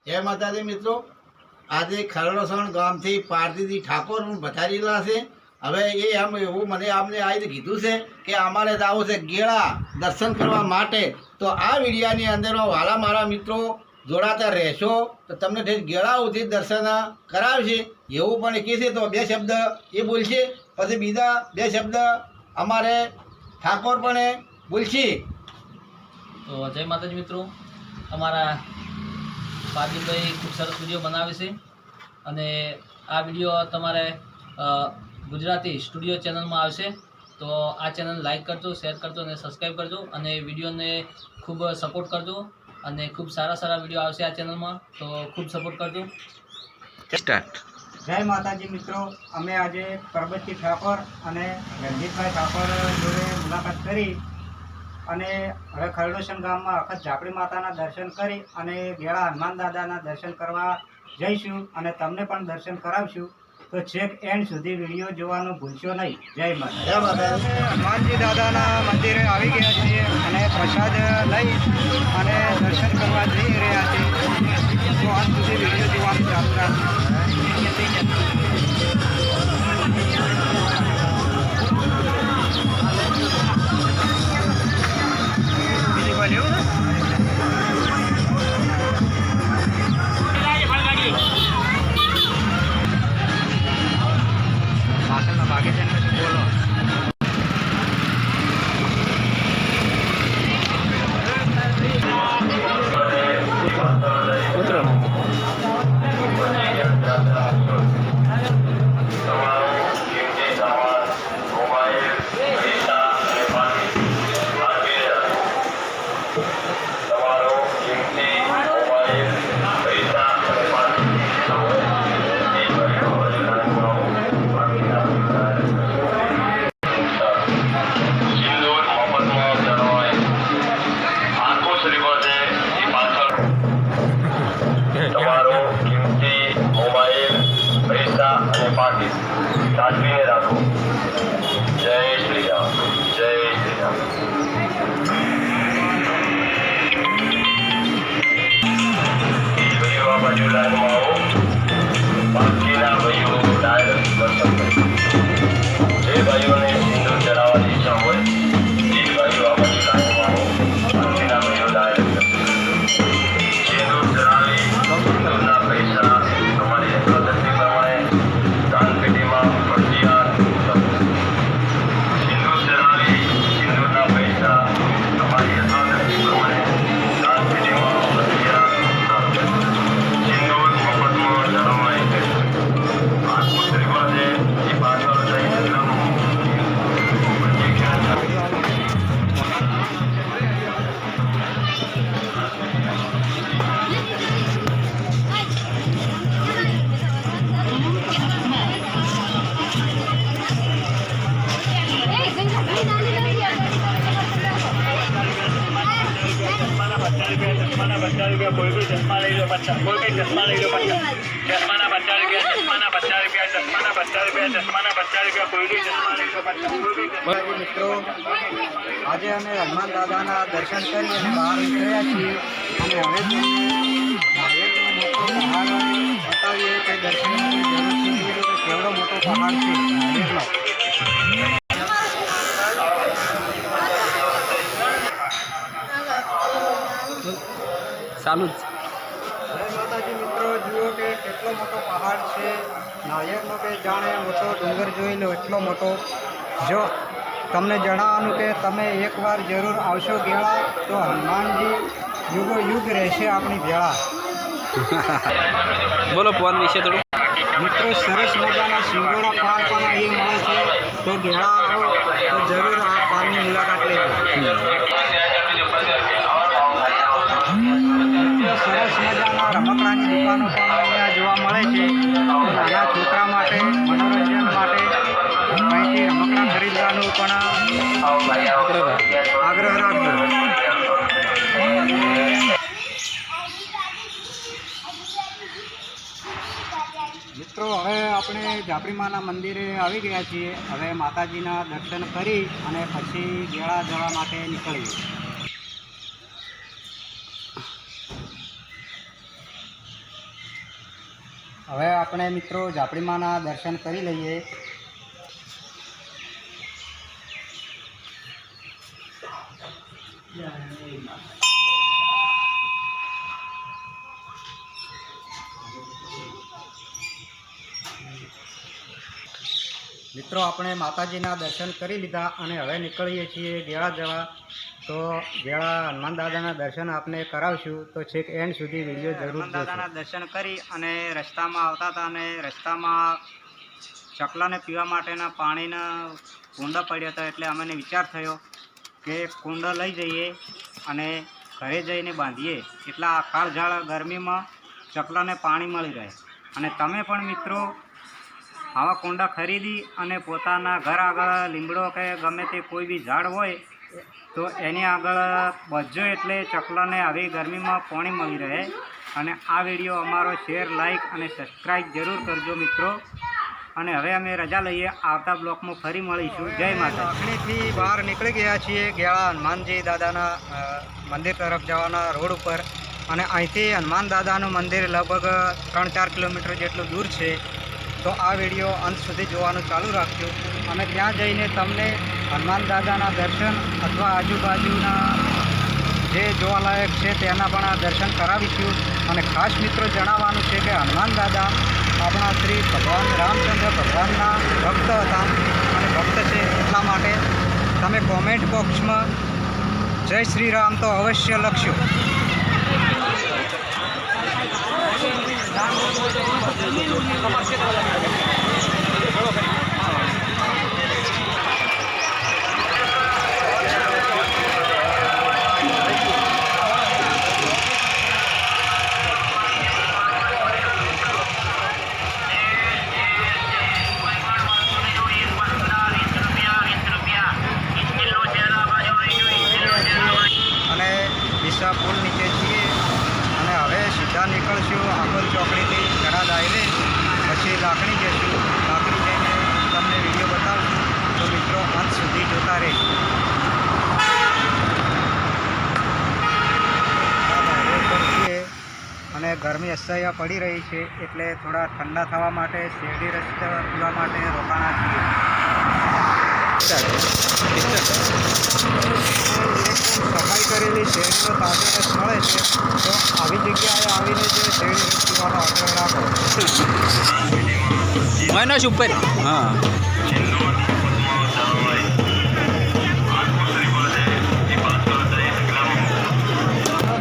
જય માતાજી મિત્રો, આજે ખરડોસણ ગામથી પારતીજી ઠાકોર પધારેલા છે। હવે એ આમ એવું મને આપને આવીને કીધું છે કે અમારે જવું છે ગેળા દર્શન કરવા માટે। તો આ વિડીયાની અંદરમાં વાલા મારા મિત્રો જોડાતા રહેશો તો તમને ઠેર ગેળા સુધી દર્શન કરાવશે એવું પણ કહેશે। તો બે શબ્દ એ બોલશે, પછી બીજા બે શબ્દ અમારે ઠાકોર પણ બોલશે। તો જય માતાજી મિત્રો, અમારા પાર્થિવભાઈ ખૂબ સરસ વિડીયો બનાવે છે અને આ વિડીયો તમારે ગુજરાતી સ્ટુડિયો ચેનલમાં આવશે। તો આ ચેનલ લાઈક કરજો, શેર કરજો અને સબસ્ક્રાઈબ કરજો અને વિડીયોને ખૂબ સપોર્ટ કરજો અને ખૂબ સારા વિડીયો આવશે આ ચેનલમાં, તો ખૂબ સપોર્ટ કરજો। સ્ટાર્ટ। જય માતાજી મિત્રો, અમે આજે પરબતજી ઠાકોર અને રણજીતભાઈ ઠાકોર જોડે મુલાકાત કરી અને હવે ખરડોસણ ગામમાં અખત ઝાપડી માતાના દર્શન કરી અને ગેળા હનુમાન દાદાના દર્શન કરવા જઈશું અને તમને પણ દર્શન કરાવશું। તો છેક એન્ડ સુધી વિડીયો જોવાનું ભૂલશો નહીં। જય માતા। હનુમાનજી દાદાના મંદિરે આવી ગયા છીએ અને પ્રસાદ લઈ અને દર્શન કરવા જઈ રહ્યા છીએ। તો આજ સુધી વિડીયો જોવાનું ચાલુ રાખજો। સાચવીને રાખો। જય શ્રી રામ, જય શ્રી રામ। ભાઈઓ આ બાજુ લાઈનમાં આવો, બાકીના ભાઈઓ ડાયરેક્ટ દર્શન કરો। જે ભાઈઓને સિંદૂર ચડાવવાની ઈચ્છા હોય એ ભાઈઓ આ બાજુ લાઈનમાં આવો, બાકીના ભાઈઓ ડાયરેક્ટ દર્શન કરો। સિંદૂર ચડાવી સિંદૂરના પૈસા તમારી પદ્ધતિ પ્રમાણે દાન પેટીમાં ફરજિયાત સિંદૂર ચડાવી સિંદૂરના પૈસા તમારી યથાશક્તિ પ્રમાણે દાન પેટીમાં ફરજિયાત સિંદૂર મફતમાં ચડાવાય છે। આખું શ્રીફળ છે એ પાછળ જઈને ₹50 કોઈ બી ચશ્મા લઈ લો, કોઈ બી ચશ્મા લઈ લો। ચશ્માના ₹50, ચશ્માના ₹50, ચશ્માના ₹50, ચશ્માના ₹50 કોઈ બી ચશ્મા લઈ લો। મિત્રો, આજે અમે હનુમાન દાદાના દર્શન કરી અને બહાર નીકળ્યા છીએ અને હવે બતાવીએ કે દર્શનની જરૂર છે કે કેવડો મોટો પહાડ છે નારિયેળનો। ચાલુ જ। જય માતાજી મિત્રો, જુઓ કે કેટલો મોટો પહાડ છે નારિયેળનો, કે જાણે મોટો ડુંગર જોઈ લો એટલો મોટો। જો તમને જણાવવાનું કે તમે એકવાર જરૂર આવશો ગેળા તો હનુમાનજી યુગો યુગ રહેશે આપણી ભેળા। બોલો ફોન વિશે થોડું મિત્રો, સરસ મજાના સિંગોડા પાન પણ અહીં મળે છે। તો ગેળા આવો તો જરૂર આ પાનની મુલાકાત લેજો। સરસ મજાના રમકડાની દુકાનો પણ અહીંયા જોવા મળે છે। નાના છોકરા માટે મનોરંજન માટે અહીંથી રમકડા ખરીદવાનું પણ આગ્રહ રાખજો। મિત્રો, હવે આપણે ઝાપડી માના મંદિરે આવી ગયા છીએ। હવે માતાજીના દર્શન કરી અને પછી ગેળા જવા માટે નીકળીએ। હવે આપણે મિત્રો ઝાપડીમાંના દર્શન કરી લઈએ. મિત્રો આપણે માતાજીના દર્શન કરી લીધા અને હવે નીકળીએ છીએ ગેળા જવા. તો ગેળા હનુમાન દાદાના દર્શન આપને કરાવશું, તો છેક એન્ડ સુધી વિડીયો જરૂર જોજો. દાદાના દર્શન કરી અને રસ્તામાં આવતા હતા અને રસ્તામાં ચકલાને પીવા માટેના પાણીના કુંડા પડ્યા હતા, એટલે અમને વિચાર થયો કે કુંડા લઈ જઈએ અને ઘરે જઈને બાંધીએ, એટલા કાળઝાળ ગરમીમાં ચકલાને પાણી મળી રહે. અને તમે પણ મિત્રો આવા કુંડા ખરીદી અને પોતાના ઘર આગળ લીમડો કે ગમે તે કોઈ બી ઝાડ હોય તો એની આગળ બચજો, એટલે ચકલાને આવી ગરમીમાં પાણી મળી રહે. અને આ વિડીયો અમારો શેર, લાઈક અને સબસ્ક્રાઈબ જરૂર કરજો મિત્રો. અને હવે અમે રજા લઈએ, આવતા બ્લોકમાં ફરી મળીશું. જય માતા. અખણીથી બહાર નીકળી ગયા છીએ ગેળા હનુમાનજી દાદાના મંદિર તરફ જવાના રોડ ઉપર. અને અહીંથી હનુમાન દાદાનું મંદિર લગભગ 3-4 કિલોમીટર જેટલું દૂર છે. તો આ વિડીયો અંત સુધી જોવાનું ચાલુ રાખજો. અને ત્યાં જઈને તમને હનુમાન દાદાના દર્શન અથવા આજુબાજુના જે જોવાલાયક છે તેના પણ દર્શન કરાવીશું. અને ખાસ મિત્રો જણાવવાનું છે કે હનુમાન દાદા આપણા શ્રી ભગવાન રામચંદ્ર ભગવાનના ભક્ત હતા અને ભક્ત છે, એટલા માટે તમે કોમેન્ટ બોક્સમાં જય શ્રી રામ તો અવશ્ય લખશો. પુલ નીચે છીએ અને હવે સીધા નીકળશું આંબોલ ચોકડીથી ગરાદ હાઈવે, પછી લાકડી જઈશું. લાકડી જઈને તમને વિડીયો બતાવશું, તો મિત્રો અંત સુધી જોતા રહેજો. હાઈવે પર છીએ અને ગરમી અસહ્ય પડી રહી છે, એટલે થોડા ઠંડા થવા માટે શેરડી રસ પીવા માટે રોકાણા છીએ. સફાઈ કરેલી શેરડીનો તાજો રસ મળે છે, તો આવી જગ્યાએ આવીને જે શેરડી રસ પીવાનો આગ્રહ રાખો. મહિના ઉપર હા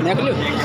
નીકળ્યું.